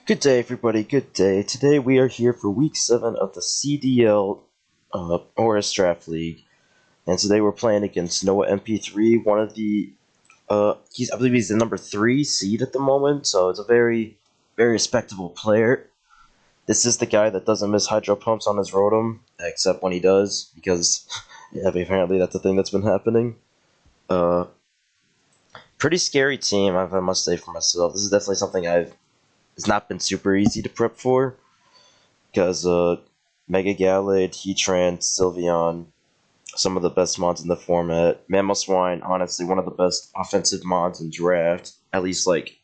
Good day, everybody. Good day. Today we are here for Week 7 of the CDL ORS Draft League, and today we're playing against Noah MP3, one of the I believe he's the number 3 seed at the moment, so it's a very, very respectable player. This is the guy that doesn't miss hydro pumps on his Rotom, except when he does, because yeah, apparently that's a thing that's been happening. Uh, Pretty scary team, I must say for myself. This is definitely something it's not been super easy to prep for. Because Mega Gallade, Heatran, Sylveon, some of the best mods in the format. Mamoswine, honestly, one of the best offensive mods in draft. At least, like,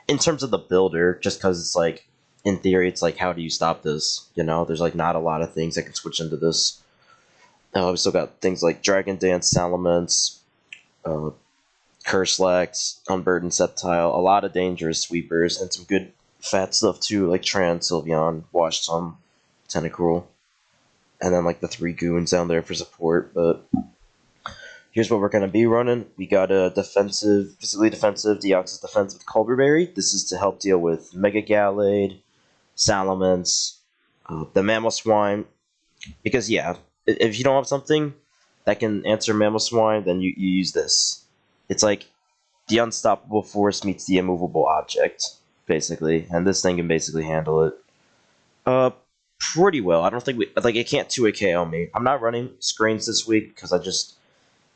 in terms of the builder, just because it's like, in theory, it's like, how do you stop this? You know, there's like not a lot of things that can switch into this. We still got things like Dragon Dance, Salamence, uh, Curslax, Unburdened Sceptile, a lot of dangerous sweepers, and some good fat stuff too, like Tran, Sylveon, Washtom, Tentacruel, and then like the 3 goons down there for support. But here's what we're going to be running. We got a defensive, physically defensive, Deoxys defense with Culberberry. This is to help deal with Mega Gallade, Salamence, the Mamoswine. Because yeah, if you don't have something that can answer Mamoswine, then you use this. It's like the unstoppable force meets the immovable object, basically, and this thing can basically handle it. Uh, Pretty well. I don't think it can't 2 KO me. I'm not running screens this week because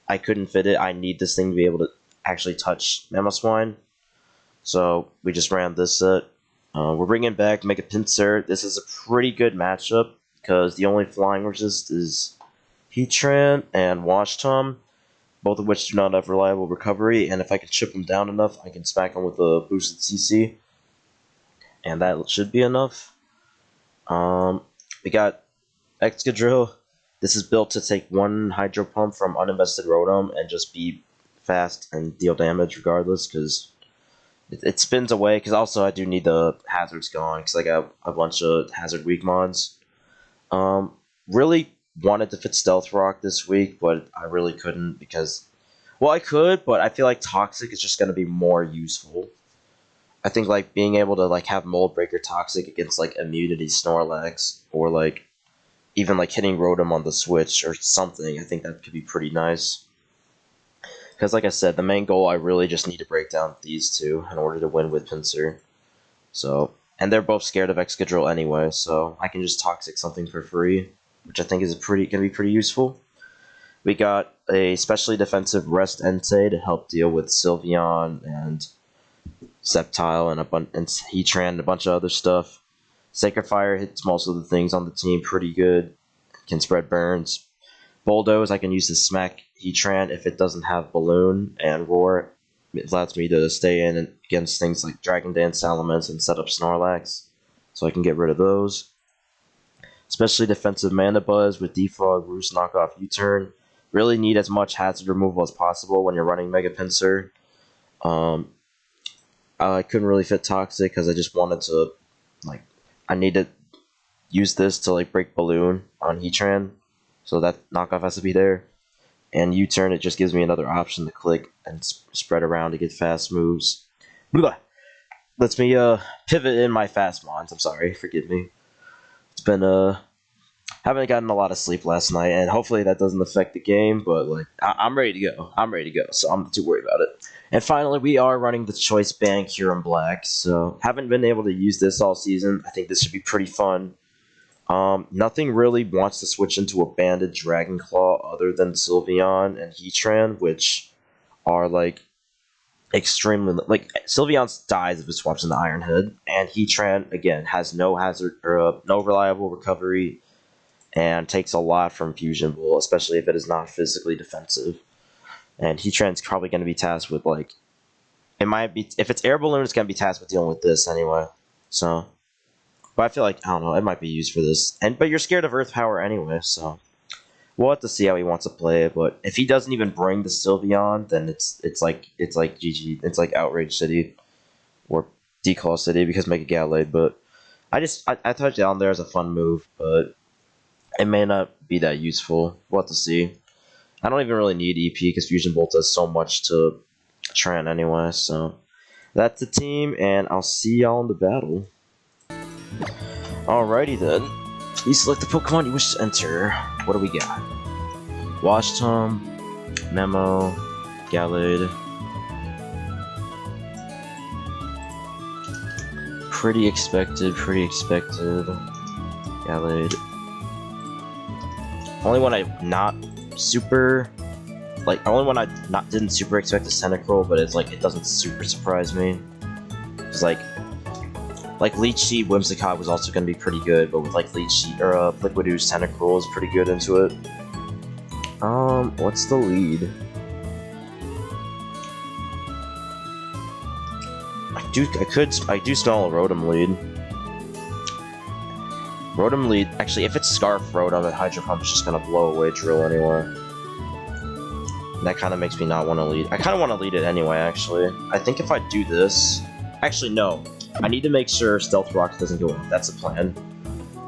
I couldn't fit it. I need this thing to be able to actually touch Mamoswine. So we just ran this set. We're bringing back Mega Pinsir. This is a pretty good matchup because the only flying resist is Heatran and Washtom, both of which do not have reliable recovery, and if I can chip them down enough, I can smack them with a boosted CC, and that should be enough. We got Excadrill. This is built to take 1 Hydro Pump from uninvested Rotom and just be fast and deal damage regardless, because it spins away, because also I do need the hazards going, because I got a bunch of hazard weak mods. Really wanted to fit Stealth Rock this week, but I really couldn't because, well, I could, but I feel like Toxic is just going to be more useful. I think like being able to like have Mold Breaker Toxic against like Immunity Snorlax, or like even like hitting Rotom on the switch or something, I think that could be pretty nice. Because like I said, the main goal, I really just need to break down these two in order to win with Pinsir. So, and they're both scared of Excadrill anyway, so I can just Toxic something for free, which I think is gonna be pretty useful. We got a specially defensive Rest Entei to help deal with Sylveon and Sceptile and Heatran and a bunch of other stuff. Sacred Fire hits most of the things on the team pretty good. Can spread burns. Bulldoze I can use to smack Heatran if it doesn't have Balloon, and Roar it allows me to stay in against things like Dragon Dance, Salamence, and set up Snorlax, so I can get rid of those. Especially defensive Mana Buzz with Defog, Roost, Knockoff, U-Turn. Really need as much hazard removal as possible when you're running Mega Pinsir. I couldn't really fit Toxic because I just wanted to, like, I need to use this to, like, break Balloon on Heatran, so that knockoff has to be there. And U-Turn, it just gives me another option to click and spread around to get fast moves. Blah. Lets me pivot in my fast mons. I'm sorry, forgive me. It's been haven't gotten a lot of sleep last night, and hopefully that doesn't affect the game, but like I'm ready to go. I'm ready to go, so I'm not too worried about it. And finally, we are running the Choice Band KYUREM-BLACK, so haven't been able to use this all season. I think this should be pretty fun. Nothing really wants to switch into a banded Dragon Claw other than Sylveon and Heatran, which are like extremely, like, Sylveon dies if it swaps into Iron Head, and Heatran again has no hazard or no reliable recovery, and takes a lot from Fusion Bull, especially if it is not physically defensive. And Heatran's probably going to be tasked with, like, it might be, if it's Air Balloon, it's going to be tasked with dealing with this anyway. So, but I feel like, I don't know, it might be used for this. But you're scared of Earth Power anyway, so we'll have to see how he wants to play it. But if he doesn't even bring the Sylveon, then it's like GG, it's like Outrage City or Declaw City because Mega Gallade. But I touched down there as a fun move, but it may not be that useful. We'll have to see. I don't even really need EP because Fusion Bolt does so much to Tran anyway. So that's the team, and I'll see y'all in the battle. Alrighty then. Please select the Pokemon you wish to enter. What do we got? Washtom, Memo, Gallade. Pretty expected. Gallade. Only one I not super only one I didn't super expect is Tentacruel, but it's like it doesn't super surprise me. It's like Leech Seed Whimsicott was also gonna be pretty good, but with like Leech Seed or Liquid Ooze Tentacruel is pretty good into it. What's the lead? I do smell a Rotom lead. Rotom lead, actually, if it's Scarf Rotom, then Hydro Pump is just gonna blow away Drill anyway. And that kind of makes me not want to lead. I kind of want to lead it anyway, actually. I think if I do this... Actually, no. I need to make sure Stealth Rock doesn't go off. That's the plan.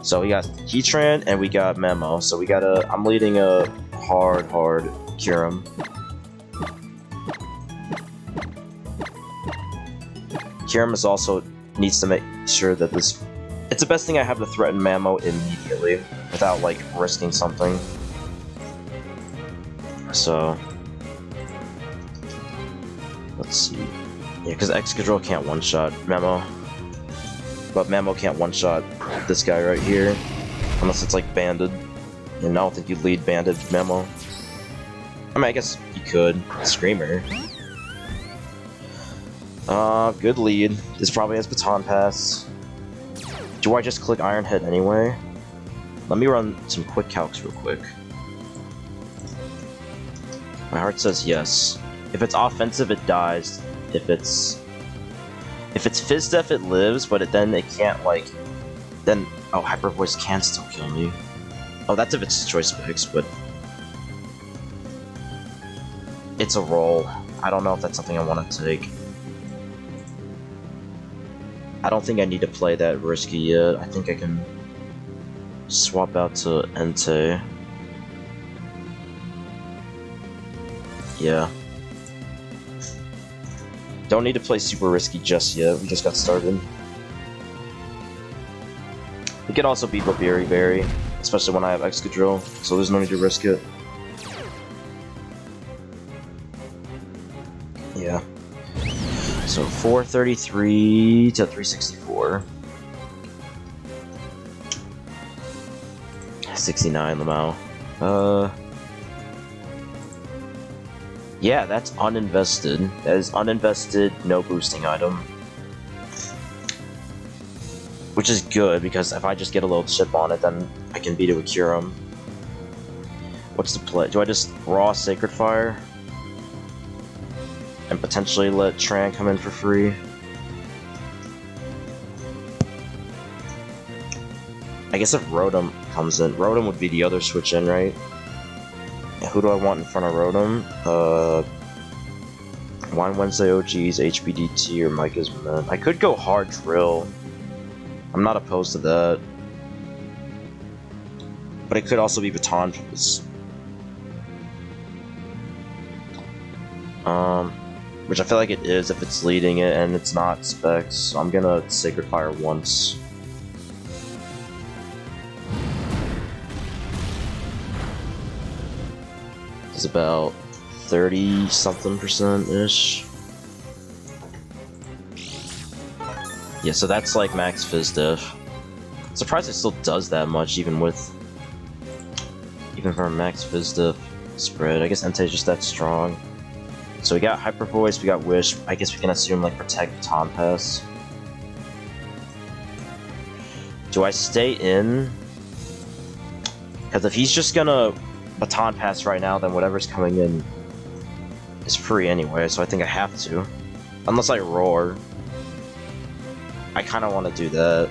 So we got Heatran and we got Memo. So we got a... I'm leading a hard Kyurem. Kyurem is also needs to make sure that this... It's the best thing I have to threaten Mamo immediately, without, like, risking something. So... Let's see. Yeah, because Excadrill can't one-shot Memo. But Memo can't one-shot this guy right here. Unless it's, like, banded. And I don't think you'd lead banded Memo. I mean, I guess you could. Screamer. Good lead. This probably has Baton Pass. Do I just click Iron Head anyway? Let me run some quick calcs real quick. My heart says yes. If it's offensive, it dies. If it's Fizz Def, it lives, but then it can't, like... Then... Oh, Hyper Voice can still kill me. Oh, that's if it's Choice Specs, but... It's a roll. I don't know if that's something I want to take. I don't think I need to play that risky yet. I think I can swap out to Entei. Yeah. Don't need to play super risky just yet. We just got started. We could also beat up Berry, especially when I have Excadrill, so there's no need to risk it. Yeah. So 433 to 364. 69 Lamau. Yeah, that's uninvested. That is uninvested, no boosting item. Which is good, because if I just get a little chip on it, then I can beat it with Kyurem. What's the play? Do I just raw Sacred Fire? And potentially let Tran come in for free? I guess if Rotom comes in, Rotom would be the other switch in, right? Who do I want in front of Rotom? Wine Wednesday OGs, HBDT, or Micah's Men. I could go hard Drill. I'm not opposed to that. But it could also be Baton Pass. Which I feel like it is if it's leading it and it's not Specs. So I'm gonna Sacred Fire once. It's about 30-something%-ish. Yeah, so that's like max Fizz Def. Surprised it still does that much, even for a max Fizz Def spread. I guess Entei is just that strong. So we got Hyper Voice, we got Wish. I guess we can assume like Protect, Baton Pass. Do I stay in? Because if he's just gonna Baton Pass right now, then whatever's coming in is free anyway, so I think I have to. Unless I Roar. I kind of want to do that.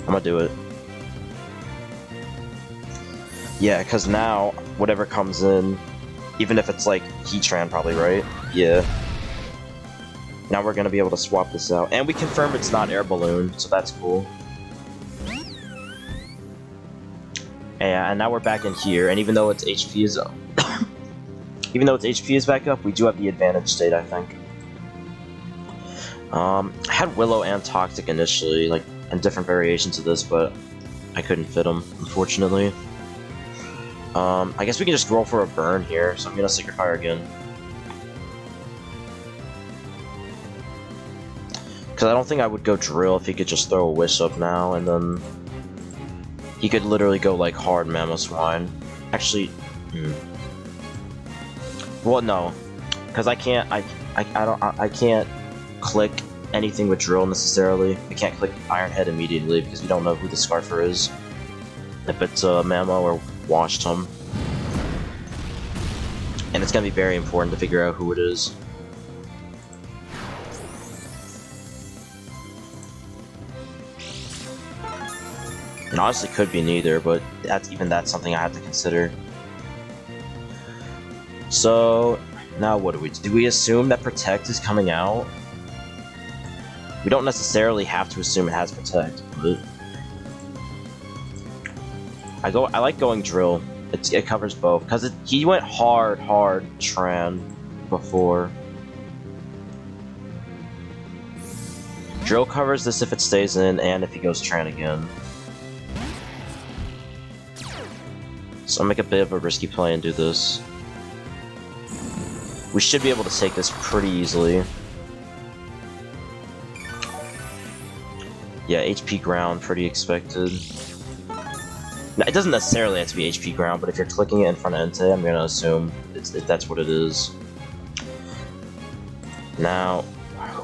I'm gonna do it. Yeah, because now, whatever comes in, even if it's like Heatran probably, right? Yeah. Now we're gonna be able to swap this out. And we confirm it's not Air Balloon, so that's cool. And now we're back in here, and even though its HP is up, even though its HP is back up, we do have the advantage state, I think. I had Willow and Toxic initially, like, and different variations of this, but I couldn't fit them, unfortunately. I guess we can just roll for a burn here, so I'm gonna Sacred Fire again. Because I don't think I would go Drill if he could just throw a Wish up now, and then he could literally go like hard Mammoth Swine. Actually, well, no, because I can't. I can't click anything with Drill necessarily. I can't click Iron Head immediately because we don't know who the Scarfer is. If it's Mamo or Wash Tom, and it's gonna be very important to figure out who it is. It honestly could be neither, but that's something I have to consider. So now what do we do? Do we assume that Protect is coming out? We don't necessarily have to assume it has Protect, but I like going Drill. It covers both because he went hard Tran before. Drill covers this if it stays in and if he goes Tran again. So I'll make a bit of a risky play and do this. We should be able to take this pretty easily. Yeah, HP ground, pretty expected. Now, it doesn't necessarily have to be HP ground, but if you're clicking it in front of Entei, I'm gonna assume that's what it is. Now,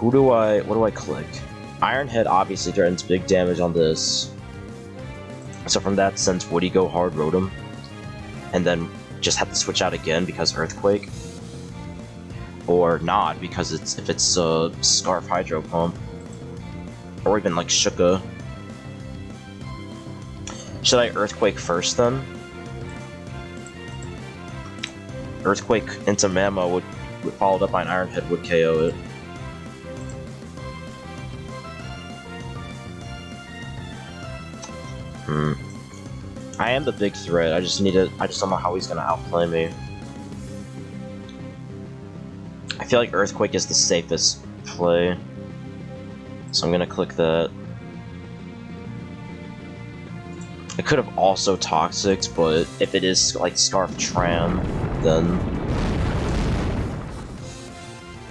what do I click? Iron Head obviously threatens big damage on this. So from that sense, would he go hard Rotom? And then just have to switch out again because Earthquake? Or not, because if it's Scarf Hydro Pump. Or even like Shuka. Should I Earthquake first then? Earthquake into Mamo would followed up by an Iron Head would KO it. I am the big threat. I just don't know how he's gonna outplay me. I feel like Earthquake is the safest play, so I'm gonna click that. I could have also Toxics, but if it is like Scarf Tram, then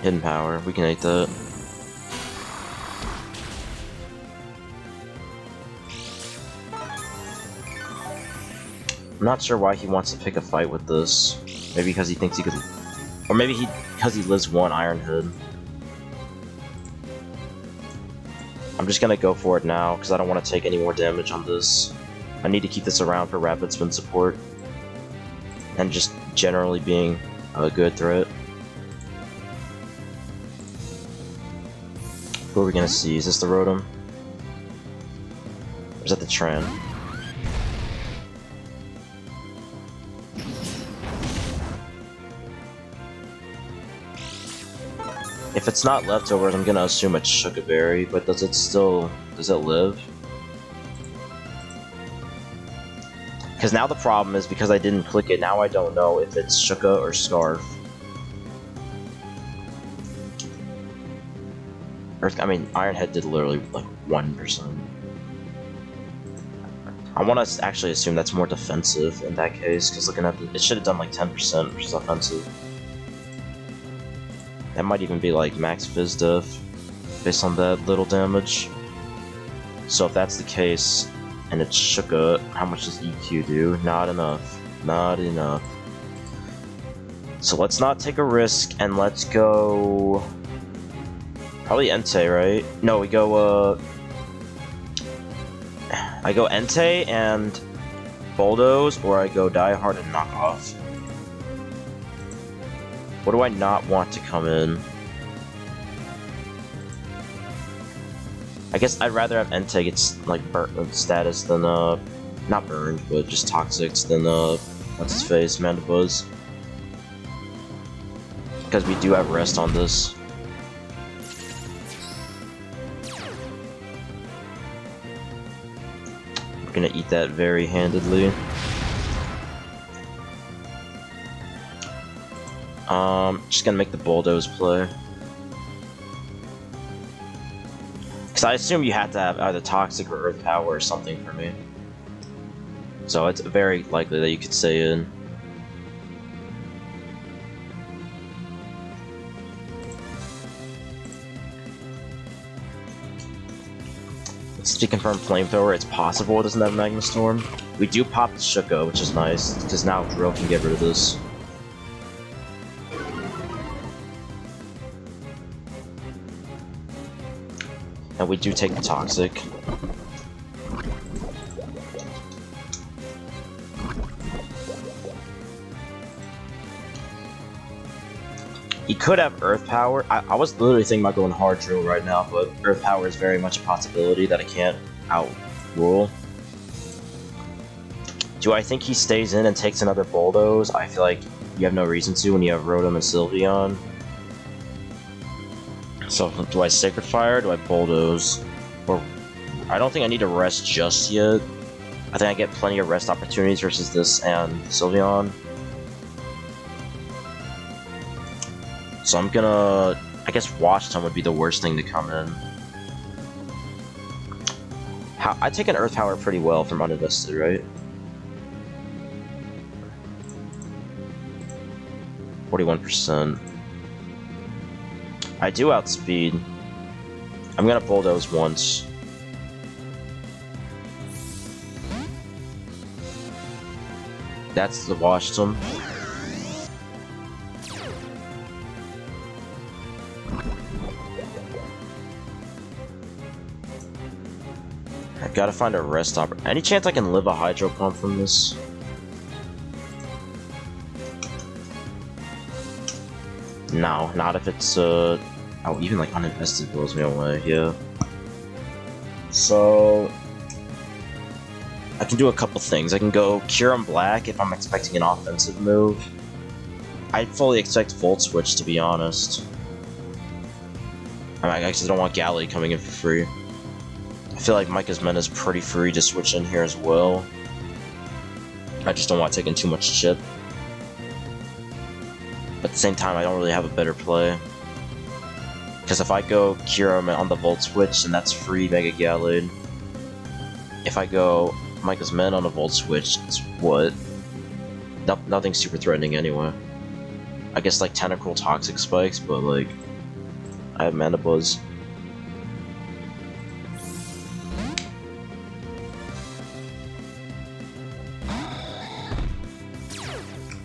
Hidden Power. We can hate that. I'm not sure why he wants to pick a fight with this. Maybe because he thinks he could... Or maybe because he lives one Iron Head. I'm just gonna go for it now, because I don't want to take any more damage on this. I need to keep this around for Rapid Spin support. And just generally being a good threat. Who are we gonna see? Is this the Rotom? Or is that the Tran? If it's not leftovers, I'm gonna assume it's Shuka Berry, but does it live? Because now the problem is, because I didn't click it, now I don't know if it's Shuka or Scarf. Iron Head did literally like 1%. I want to actually assume that's more defensive in that case, because looking at it should have done like 10%, which is offensive. That might even be like max Fizz Def, based on that little damage. So if that's the case, and it's Shuka, how much does EQ do? Not enough. Not enough. So let's not take a risk, and let's go... Probably Entei, right? No, we go, I go Entei and Bulldoze, or I go Die Hard and Knock Off. What do I not want to come in? I guess I'd rather have Entei get like burnt status than not burned, but just Toxics than what's his face, Mandibuzz. Because we do have rest on this. We're gonna eat that very handedly. Just gonna make the Bulldoze play. Because I assume you had to have either Toxic or Earth Power or something for me. So it's very likely that you could stay in. To confirm Flamethrower, it's possible it doesn't have Magma Storm. We do pop the OHKO, which is nice, because now Drill can get rid of this. And we do take the Toxic. He could have Earth Power. I was literally thinking about going Hard Drill right now, but Earth Power is very much a possibility that I can't outrule. Do I think he stays in and takes another Bulldoze? I feel like you have no reason to when you have Rotom and Sylveon. So do I Sacred Fire or do I Bulldoze? Or I don't think I need to rest just yet. I think I get plenty of rest opportunities versus this and Sylveon. So I'm gonna... I guess Wash Time would be the worst thing to come in. I take an Earth Power pretty well from uninvested, right? 41%. I do outspeed. I'm gonna Bulldoze once. That's the Wash Time. I've got to find a rest stop. Any chance I can live a Hydro Pump from this? No, not if it's, oh, even like uninvested blows me away, yeah. So, I can do a couple things. I can go KYUREM-BLACK if I'm expecting an offensive move. I fully expect Volt Switch, to be honest. I guess I don't want Galley coming in for free. I feel like Micah's Men is pretty free to switch in here as well. I just don't want taking too much chip. At the same time, I don't really have a better play. Because if I go Kyurem on the Volt Switch, then that's free Mega Gallade. If I go Micah's Men on a Volt Switch, it's what? Nothing super threatening anyway. I guess like Tentacruel Toxic Spikes, but like... I have Mana Buzz.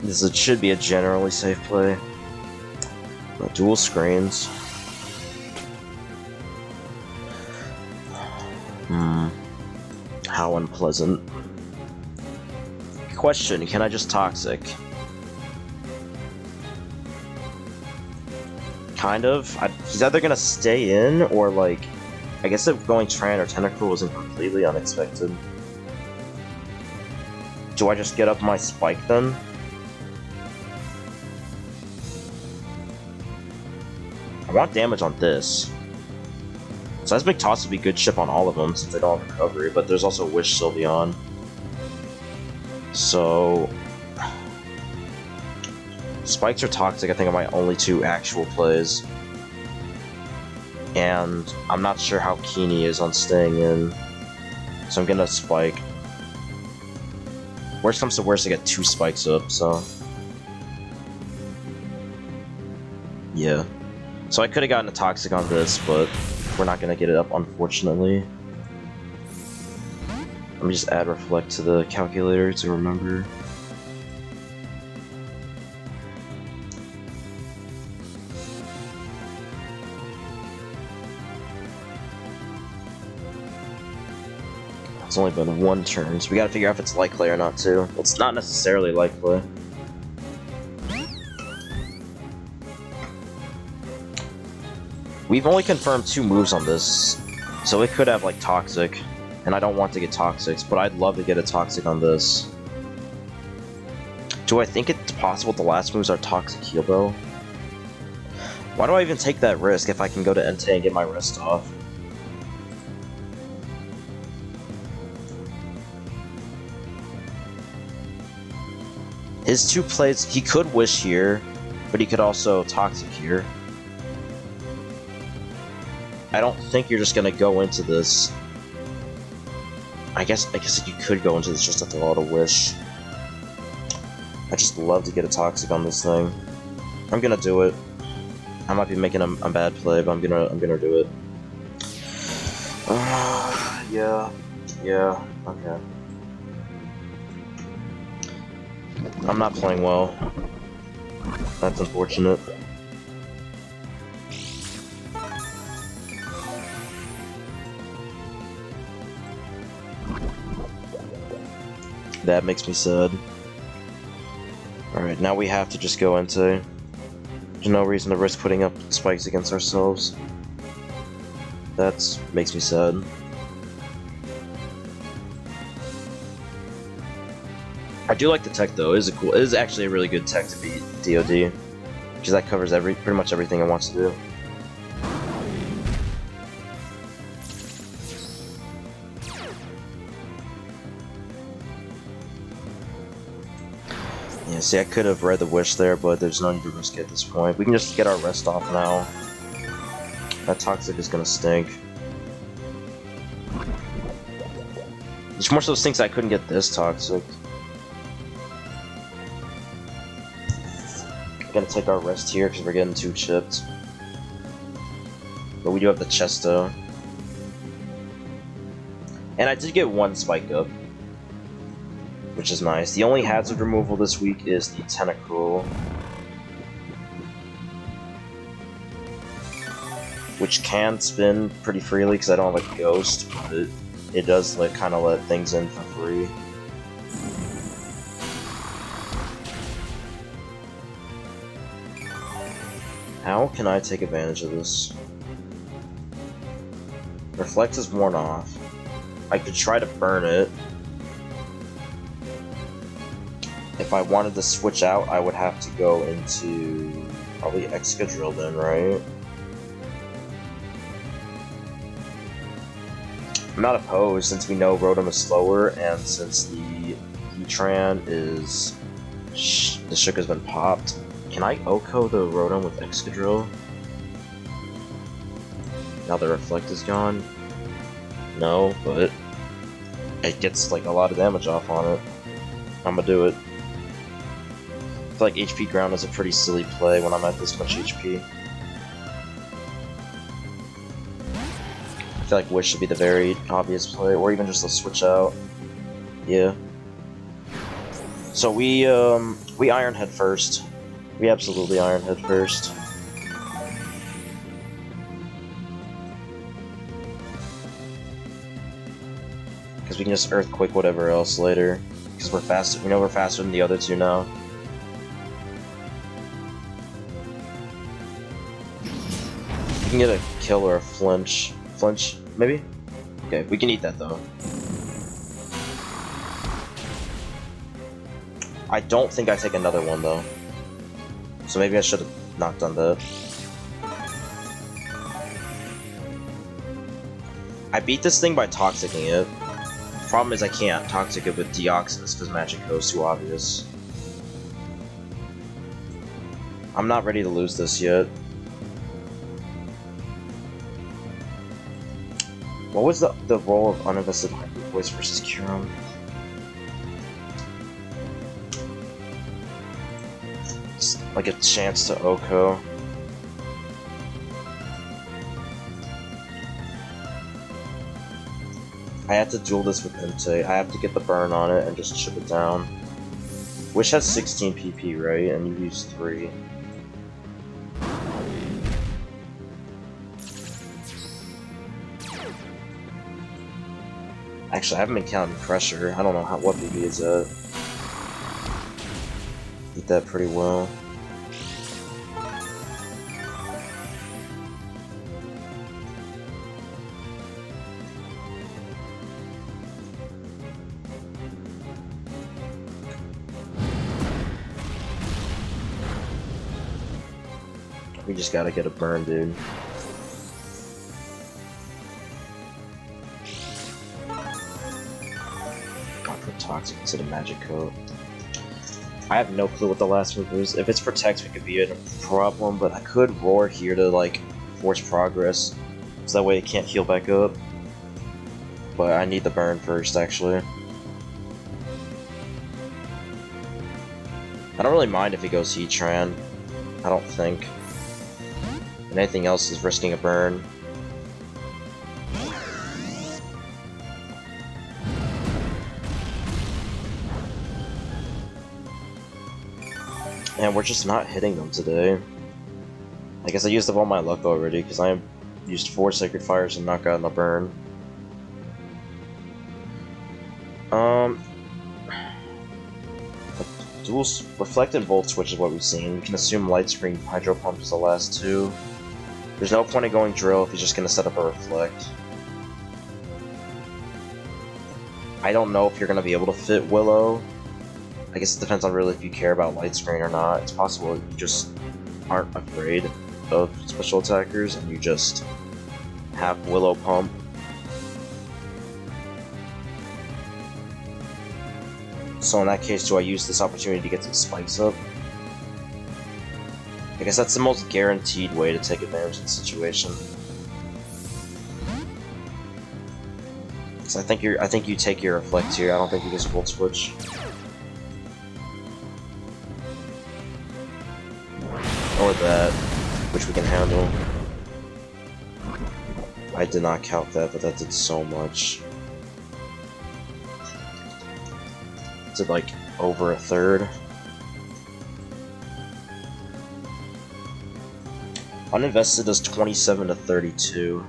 This should be a generally safe play. Dual screens. How unpleasant. Question, can I just Toxic? Kind of. He's either gonna stay in, or like... I guess if going Tran or Tentacruel wasn't completely unexpected. Do I just get up my Spike then? I want damage on this. Seismic Toss would be good chip on all of them since they don't have recovery, but there's also Wish Sylveon. So... Spikes or Toxic I think are my only two actual plays. And I'm not sure how keen he is on staying in. So I'm gonna Spike. Worst comes to worst, I get 2 Spikes up, so... Yeah. So I could have gotten a Toxic on this, but we're not gonna get it up, unfortunately. Let me just add Reflect to the calculator to remember. It's only been 1 turn, so we gotta figure out if it's likely or not, too. It's not necessarily likely. We've only confirmed 2 moves on this, so it could have, like, Toxic. And I don't want to get Toxics, but I'd love to get a Toxic on this. Do I think it's possible the last moves are Toxic Heal, though? Why do I even take that risk if I can go to Entei and get my rest off? His 2 plays, he could Wish here, but he could also Toxic here. I don't think you're just gonna go into this. I guess you could go into this just to throw out a wish. I just love to get a toxic on this thing. I'm gonna do it. I might be making a bad play, but I'm gonna do it. Yeah, okay. I'm not playing well. That's unfortunate. That makes me sad. Alright, now we have to just go into... There's no reason to risk putting up spikes against ourselves. That makes me sad. I do like the tech though. It is actually a really good tech to beat DoD, because that covers pretty much everything it wants to do. Yeah, see, I could have read the wish there, but there's no need to risk it at this point. We can just get our rest off now. That toxic is gonna stink. It's more so stinks I couldn't get this toxic. Gonna take our rest here because we're getting 2 chipped. But we do have the Chesto. And I did get 1 spike up, which is nice. The only hazard removal this week is the Tentacruel, which can spin pretty freely because I don't have a ghost, but it does like kind of let things in for free. How can I take advantage of this? Reflect is worn off. I could try to burn it. If I wanted to switch out, I would have to go into probably Excadrill then, right? I'm not opposed since we know Rotom is slower and since the Heatran is... the sugar's been popped. Can I OHKO the Rotom with Excadrill? Now the Reflect is gone? No, but it gets like a lot of damage off on it. I'm gonna do it. I feel like HP Ground is a pretty silly play when I'm at this much HP. I feel like Wish should be the very obvious play, or even just a switch out. Yeah. So we Iron Head first. We absolutely Iron Head first. Because we can just Earthquake whatever else later. Because we're faster. We know we're faster than the other 2 now. We can get a kill or a flinch. Flinch, maybe? Okay, we can eat that though. I don't think I take another one though. So maybe I should have not done that. I beat this thing by Toxicing it. Problem is I can't Toxic it with Deoxys because Magic goes too obvious. I'm not ready to lose this yet. What was the role of Uninvested Hyper Voice versus KYUREM? Like a chance to OHKO. I have to duel this with Entei. I have to get the burn on it and just chip it down. Wish has 16 PP, right? And you use 3. Actually, I haven't been counting Pressure. I don't know what PP is at. Eat that pretty well. We just gotta get a burn, dude. I'll put Toxic instead of Magic Coat. I have no clue what the last move is. If it's Protect, it could be a problem, but I could Roar here to, like, force progress. so that way it can't heal back up. But I need the burn first, actually. I don't really mind if he goes Heatran. I don't think. And anything else is risking a burn. And we're just not hitting them today. I guess I used up all my luck already, because I used 4 Sacred Fires and not gotten a burn. Dual Reflect and Volt Switch is what we've seen. We can assume Light Screen, Hydro Pump is the last 2. There's no point in going Drill if he's just going to set up a Reflect. I don't know if you're going to be able to fit Willow. I guess it depends on really if you care about Light Screen or not. It's possible you just aren't afraid of special attackers and you just have Willow Pump. So in that case, do I use this opportunity to get some spikes up? I guess that's the most guaranteed way to take advantage of the situation. So I think you take your Reflect here. I don't think you just Volt Switch. Or that, which we can handle. I did not count that, but that did so much. It did like over a third. Uninvested does 27 to 32.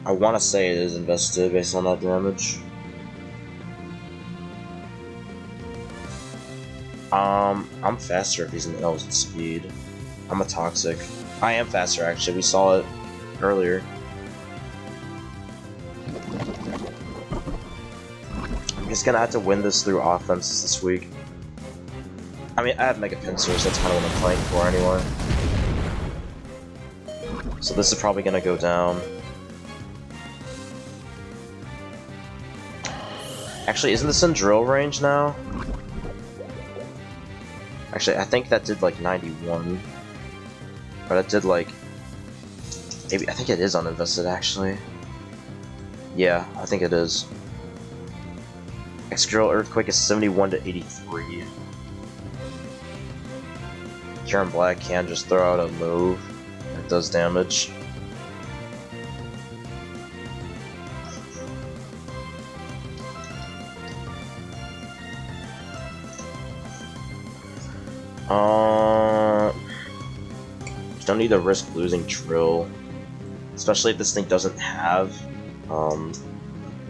I want to say it is invested based on that damage. I'm faster if he's in L's at speed. I'm a Toxic. I am faster actually, we saw it earlier. I'm just gonna have to win this through offenses this week. I mean, I have Mega Pincers, that's kind of what I'm playing for anyway. So this is probably gonna go down. Actually, isn't this in drill range now? Actually, I think that did like 91. But it did like... maybe, I think it is uninvested actually. Yeah, I think it is. Excadrill Earthquake is 71 to 83. KYUREM-BLACK can just throw out a move that does damage. Don't need to risk losing Drill, especially if this thing doesn't have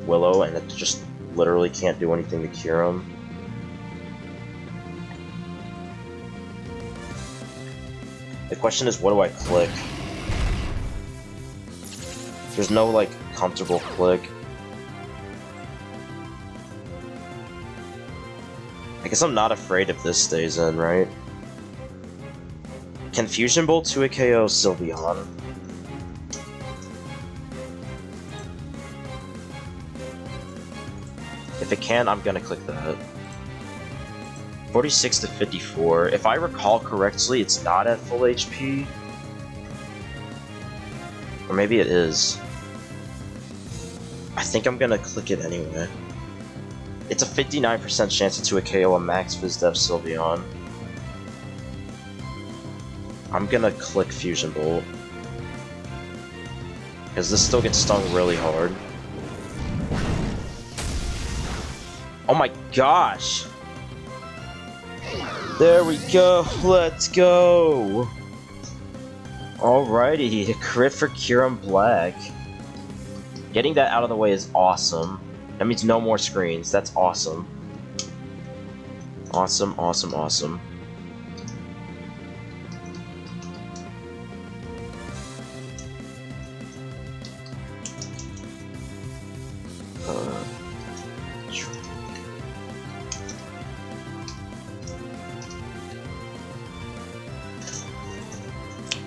Willow and it just literally can't do anything to cure him. The question is, what do I click? There's no like comfortable click. I guess I'm not afraid if this stays in, right? Can Fusion Bolt 2 KO Sylveon? If it can, I'm gonna click that. 46 to 54. If I recall correctly, it's not at full HP. Or maybe it is. I think I'm gonna click it anyway. It's a 59% chance to a KO a Max Vizdev Sylveon. I'm gonna click Fusion Bolt. Because this still gets stung really hard. Oh my gosh! There we go, let's go! Alrighty, a crit for KYUREM-BLACK. Getting that out of the way is awesome. That means no more screens, that's awesome. Awesome, awesome, awesome.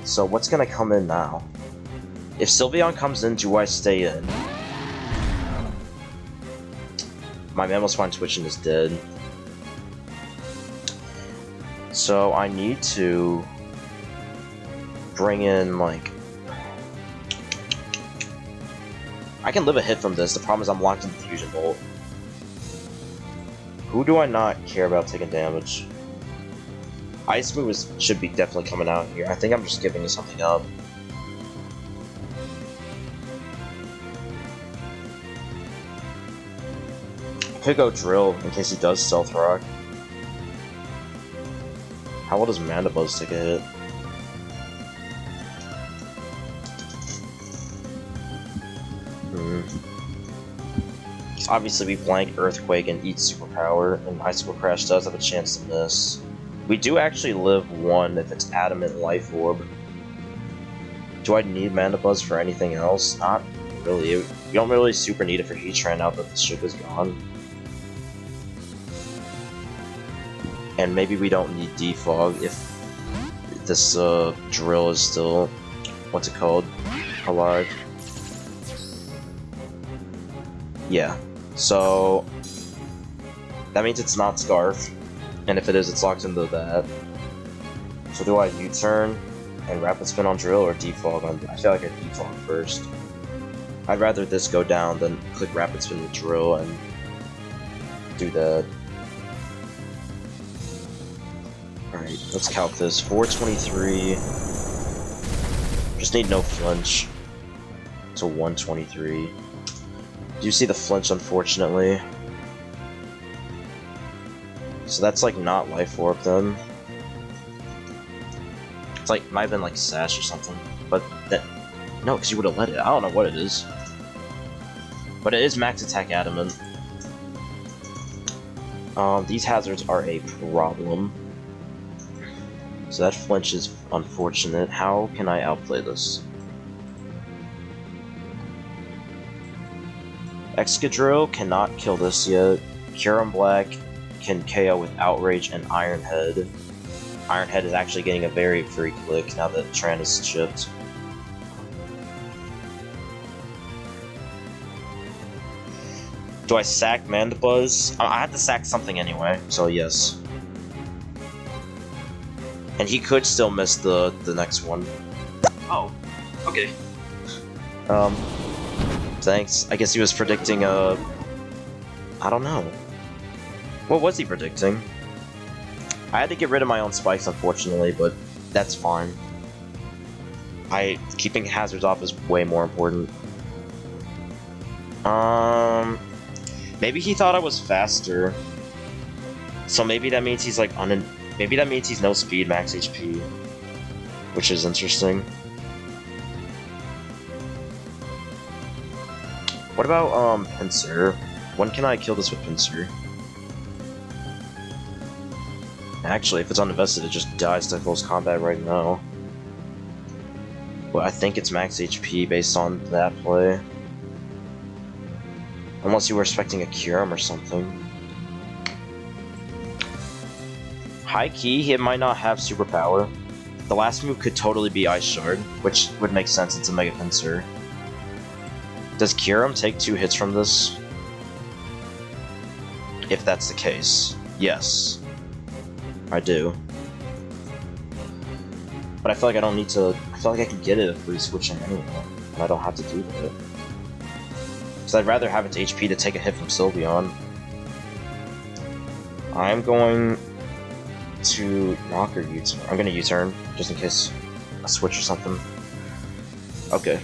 So what's gonna come in now? If Sylveon comes in, do I stay in? My Mammospine Twitching is dead. So I need to bring in, like... I can live a hit from this, the problem is I'm locked in the Fusion Bolt. Who do I not care about taking damage? Ice Move should be definitely coming out here. I think I'm just giving something up. Could go Drill in case he does Stealth Rock. How well does Mandibuzz take a hit? Obviously we blank Earthquake and eat Superpower, and Icicle Crash does have a chance to miss. We do actually live 1 if it's Adamant Life Orb. Do I need Mandibuzz for anything else? Not really. We don't really super need it for Heatran now that the ship is gone. And maybe we don't need Defog if this Drill is still, what's it called, alive. Yeah, so that means it's not Scarf, and if it is, it's locked into that. So do I U-turn and Rapid Spin on Drill or Defog on? I feel like I Defog first. I'd rather this go down than click Rapid Spin with Drill and do that. Alright, let's calc this. 423. Just need no flinch. To 123. Do you see the flinch, unfortunately? So that's like not Life Orb then. It's like, might have been like Sash or something. But that. No, because you would have let it. I don't know what it is. But it is Max Attack Adamant. These hazards are a problem. So that flinch is unfortunate. How can I outplay this? Excadrill cannot kill this yet. KYUREM-BLACK can KO with Outrage and Iron Head. Iron Head is actually getting a very free click now that Tran is chipped. Do I sack Mandibuzz? I have to sack something anyway, so yes. And he could still miss the next one. Oh, okay. Thanks. I guess he was predicting I don't know. What was he predicting? I had to get rid of my own spikes, unfortunately, but that's fine. Keeping hazards off is way more important. Maybe he thought I was faster. So maybe that means he's like maybe that means he's no speed, max HP. Which is interesting. What about, Pinsir? When can I kill this with Pinsir? Actually, if it's uninvested, it just dies to close combat right now. But I think it's max HP based on that play. Unless you were expecting a Kyurem or something. High key, he might not have superpower. The last move could totally be Ice Shard, which would make sense, it's a Mega Pinsir. Does Kyurem take 2 hits from this? If that's the case, yes. I do. But I feel like I don't need to... I feel like I can get it if we switch in anyway, and I don't have to do that. Because I'd rather have its HP to take a hit from Sylveon. I'm going to knock or U-turn. I'm going to U-turn, just in case I switch or something. Okay.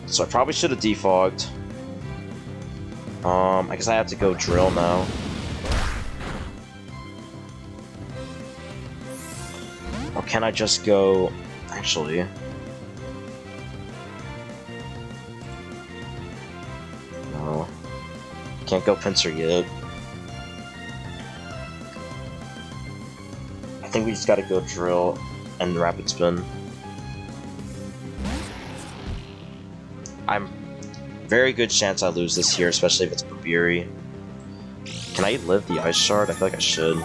So I probably should have defogged. I guess I have to go Drill now. Or can I just go... Actually... No. Can't go Pinsir yet. I think we just gotta go Drill and Rapid Spin. I'm very good chance I lose this here, especially if it's Babiri. Can I live the Ice Shard? I feel like I should.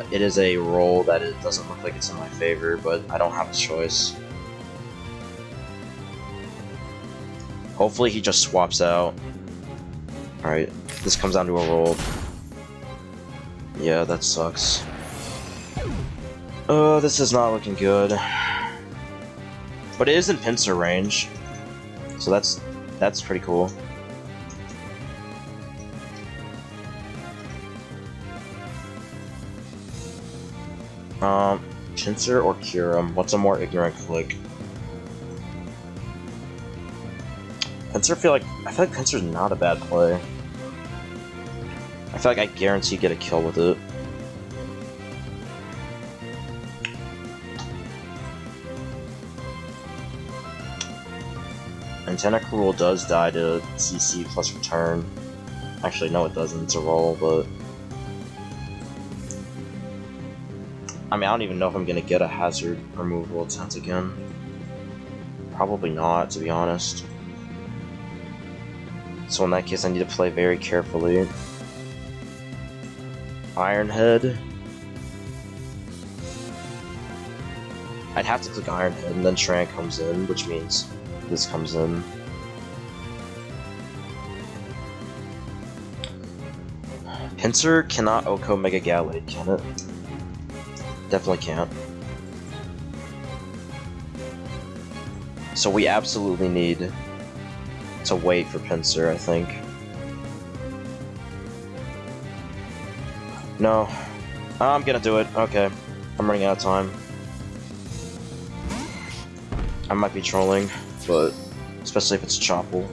It is a roll that it doesn't look like it's in my favor, but I don't have a choice. Hopefully he just swaps out. Alright, this comes down to a roll. Yeah, that sucks. This is not looking good. But it is in pincer range. So that's pretty cool. Pincer or KYUREM? What's a more ignorant click? Pincer, I feel like Pincer's not a bad play. I feel like I guarantee get a kill with it. And Tentacruel does die to CC plus return. Actually, no it doesn't, it's a roll, but... I mean, I don't even know if I'm gonna get a hazard removal attempt again. Probably not, to be honest. So in that case, I need to play very carefully. Ironhead. I'd have to click Ironhead, and then Tran comes in, which means this comes in. Pincer cannot OHKO Mega Gallade, can it? Definitely can't. So we absolutely need to wait for Pincer, I think. No. I'm gonna do it. Okay. I'm running out of time. I might be trolling, but especially if it's Choppel.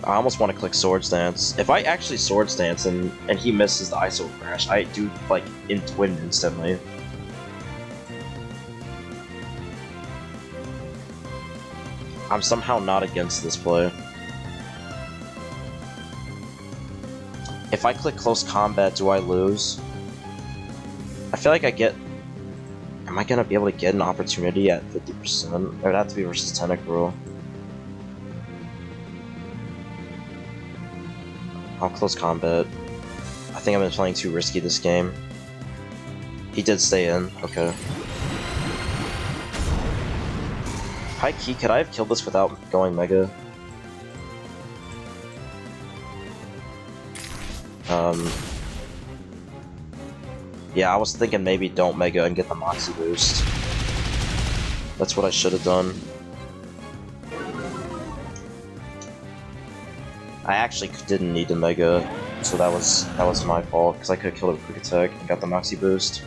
I almost want to click Swords Dance. If I actually Swords Dance and he misses the ISO crash, I do like win instantly. I'm somehow not against this play. If I click Close Combat, do I lose? I feel like I get... Am I gonna be able to get an opportunity at 50%? It would have to be versus Tentacruel. I'll Close Combat. I think I've been playing too risky this game. He did stay in, okay. High key, could I have killed this without going Mega? Yeah, I was thinking maybe don't Mega and get the Moxie boost. That's what I should have done. I actually didn't need to Mega, so that was my fault, because I could have killed it with Quick Attack and got the Moxie boost.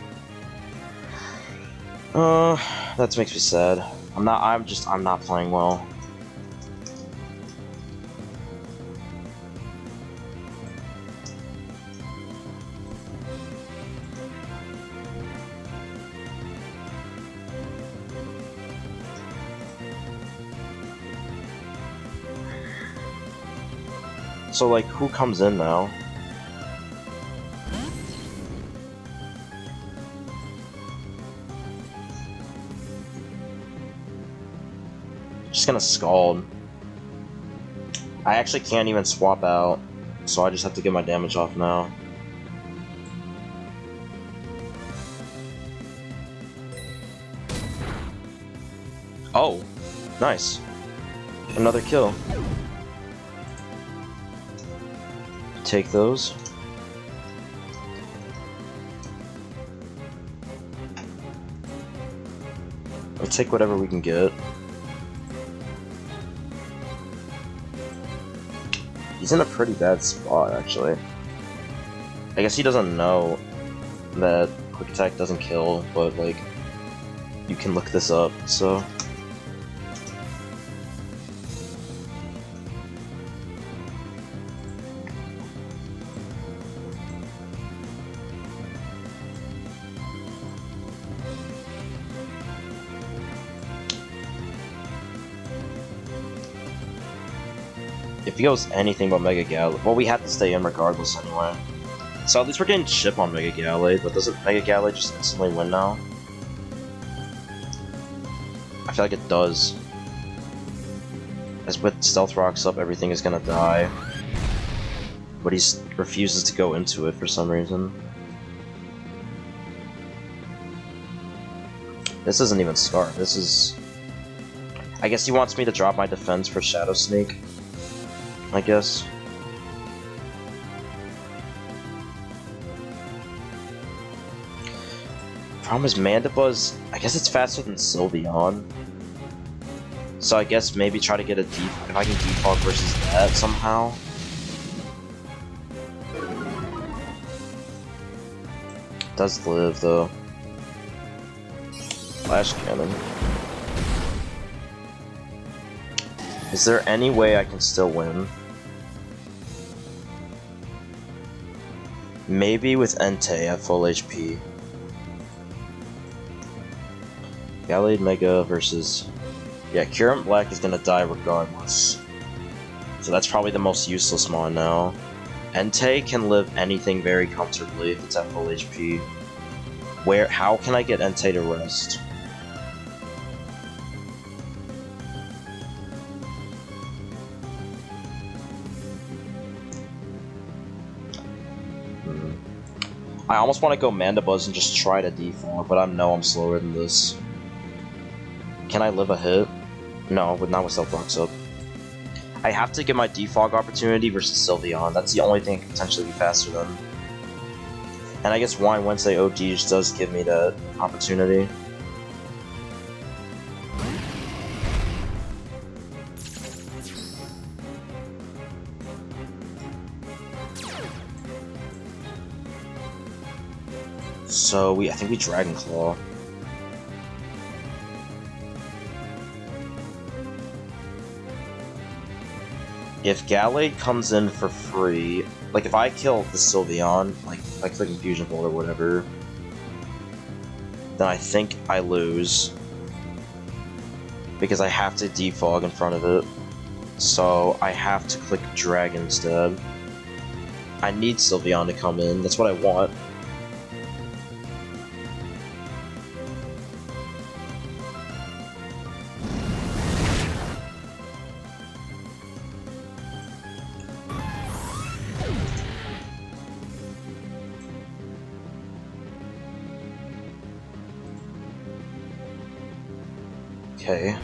That makes me sad. I'm not playing well. So, like, who comes in now? Just gonna Scald. I actually can't even swap out, so I just have to get my damage off now. Oh, nice. Another kill. Take those. We'll take whatever we can get. He's in a pretty bad spot, actually. I guess he doesn't know that Quick Attack doesn't kill, but, like, you can look this up, so... If he goes anything but Mega Gallade, well, we have to stay in regardless anyway. So at least we're getting chip on Mega Gallade, but doesn't Mega Gallade just instantly win now? I feel like it does. As with Stealth Rocks up, everything is gonna die. But he refuses to go into it for some reason. This isn't even Scarf, this is... I guess he wants me to drop my defense for Shadow Sneak. I guess. Problem is Mandibuzz, I guess it's faster than Sylveon. So I guess maybe try to get a if I can defog versus that somehow. Does live though. Flash Cannon. Is there any way I can still win? Maybe with Entei at full HP. Gallade Mega versus... Yeah, KYUREM-BLACK is gonna die regardless. So that's probably the most useless mon now. Entei can live anything very comfortably if it's at full HP. How can I get Entei to rest? I almost want to go Mandibuzz and just try to defog, but I know I'm slower than this. Can I live a hit? No, but not with Stealth Rocks up. I have to get my defog opportunity versus Sylveon. That's the only thing that could potentially be faster than. And I guess Wine Wednesday OGs does give me that opportunity. So I think we Dragon Claw. If Gallade comes in for free, like if I kill the Sylveon, like if I click Infusion Bolt or whatever, then I think I lose. Because I have to defog in front of it. So I have to click Dragon instead. I need Sylveon to come in, that's what I want. Okay.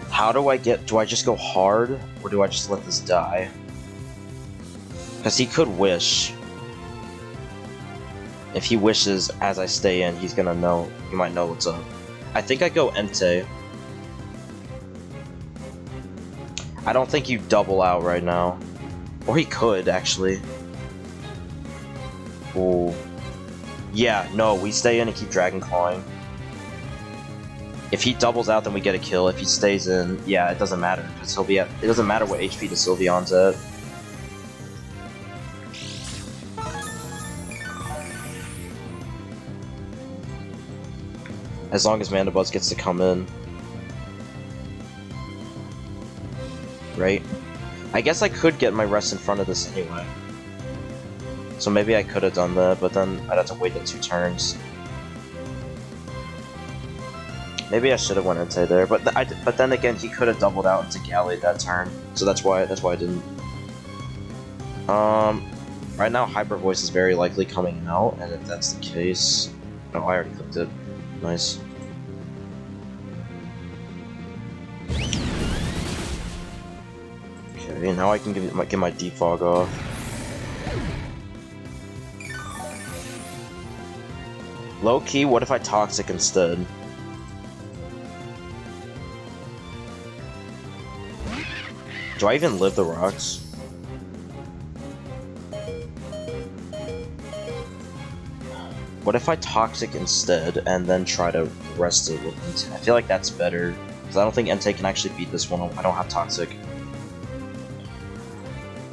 How do I just go hard, or do I just let this die? Because he could wish. If he wishes as I stay in, he's gonna know, he might know what's up. I think I go Entei. I don't think you double out right now. Or he could, actually. Ooh. Yeah, no, we stay in and keep Dragon Clawing. If he doubles out, then we get a kill. If he stays in, yeah, it doesn't matter, because he'll be at... It doesn't matter what HP the Sylveon's at. As long as Mandibuzz gets to come in. Right? I guess I could get my rest in front of this anyway. So maybe I could have done that, but then I'd have to wait the 2 turns. Maybe I should have went Entei there, but then again, he could have doubled out into Gallade that turn, so that's why I didn't. Right now Hyper Voice is very likely coming out, and if that's the case, oh, I already clicked it. Nice. Okay, now I can get my defog off. Low key, what if I Toxic instead? Do I even live the rocks? What if I Toxic instead and then try to rest it with Entei? I feel like that's better, because I don't think Entei can actually beat this one. I don't have Toxic.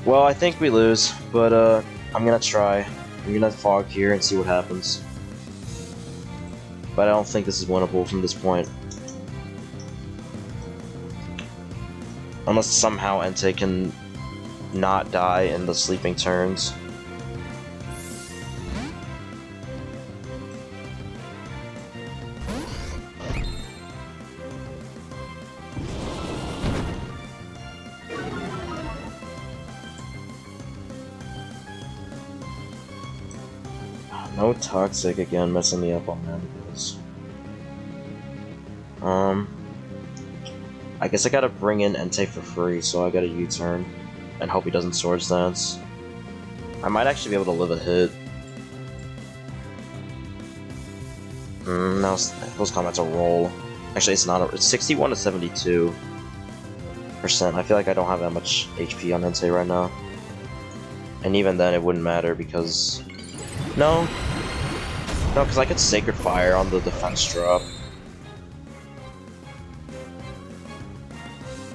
Well, I think we lose, but I'm gonna try. I'm gonna fog here and see what happens. But I don't think this is winnable from this point. Unless somehow Entei can not die in the sleeping turns. No Toxic again, messing me up on that. I guess I gotta bring in Entei for free, so I gotta U-turn and hope he doesn't Swords Dance. I might actually be able to live a hit. No, close combat's a roll. Actually, it's not. It's 61 to 72%. I feel like I don't have that much HP on Entei right now. And even then, it wouldn't matter because... No, because I could Sacred Fire on the defense drop.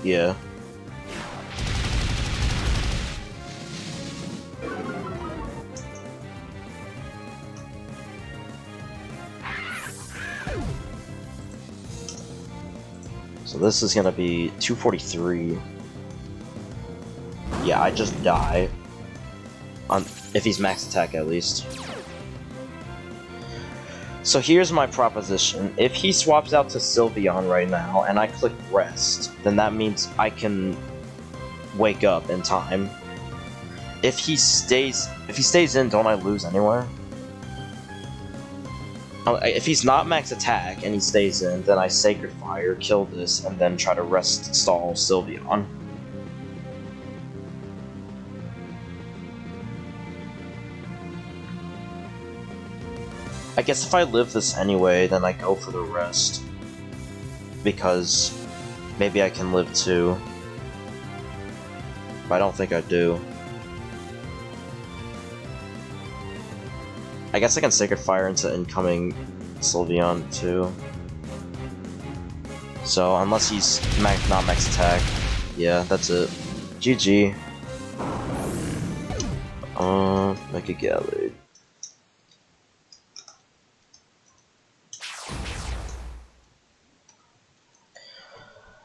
Yeah. So this is gonna be 243. Yeah, I just die. If he's max attack at least. So here's my proposition. If he swaps out to Sylveon right now and I click rest, then that means I can wake up in time. If he stays in, don't I lose anywhere? If he's not max attack and he stays in, then I Sacred Fire, kill this, and then try to rest stall Sylveon. I guess if I live this anyway, then I go for the rest. Because maybe I can live too. But I don't think I do. I guess I can Sacred Fire into incoming Sylveon too. So unless he's not max attack, yeah, that's it. GG. Mega Gallade.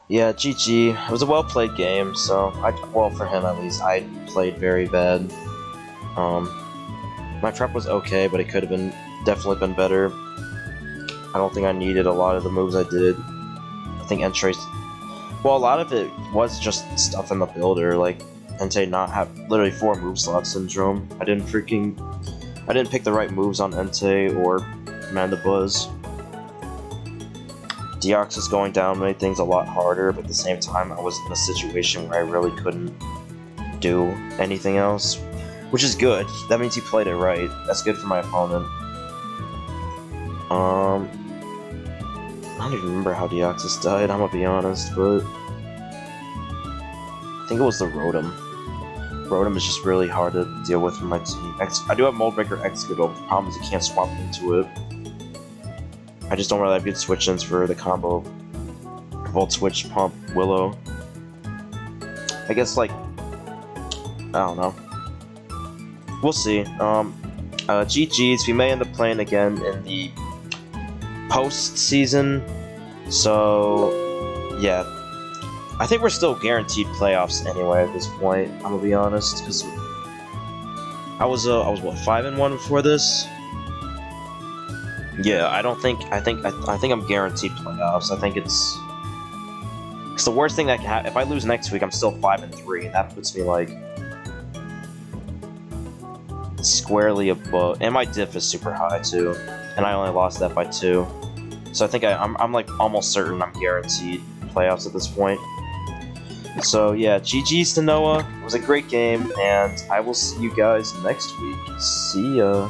Yeah, GG. It was a well played game, so well for him at least. I played very bad. My prep was okay, but it could have definitely been better. I don't think I needed a lot of the moves I did. I think Entei's... Well, a lot of it was just stuff in the builder, like Entei not have literally 4 move slot syndrome. I didn't pick the right moves on Entei or Mandibuzz. Deoxys going down made things a lot harder, but at the same time I was in a situation where I really couldn't do anything else. Which is good. That means he played it right. That's good for my opponent. I don't even remember how Deoxys died, I'm gonna be honest, but... I think it was the Rotom. Rotom is just really hard to deal with for my team. I do have Moldbreaker Excadrill, but the problem is you can't swap into it. I just don't really have good switch-ins for the combo Volt Switch, Pump, Willow. I guess, like... I don't know. We'll see. GG's, we may end up playing again in the post-season, so yeah. I think we're still guaranteed playoffs anyway at this point, I'm gonna be honest, because I was what, 5-1 before this? Yeah, I think I'm guaranteed playoffs. I think it's the worst thing that can happen. If I lose next week, I'm still 5-3, and that puts me like squarely above, and my diff is super high too, and I only lost that by 2, so I think I'm like almost certain I'm guaranteed playoffs at this point. So yeah, GG's to Noah. It was a great game, and I will see you guys next week. See ya.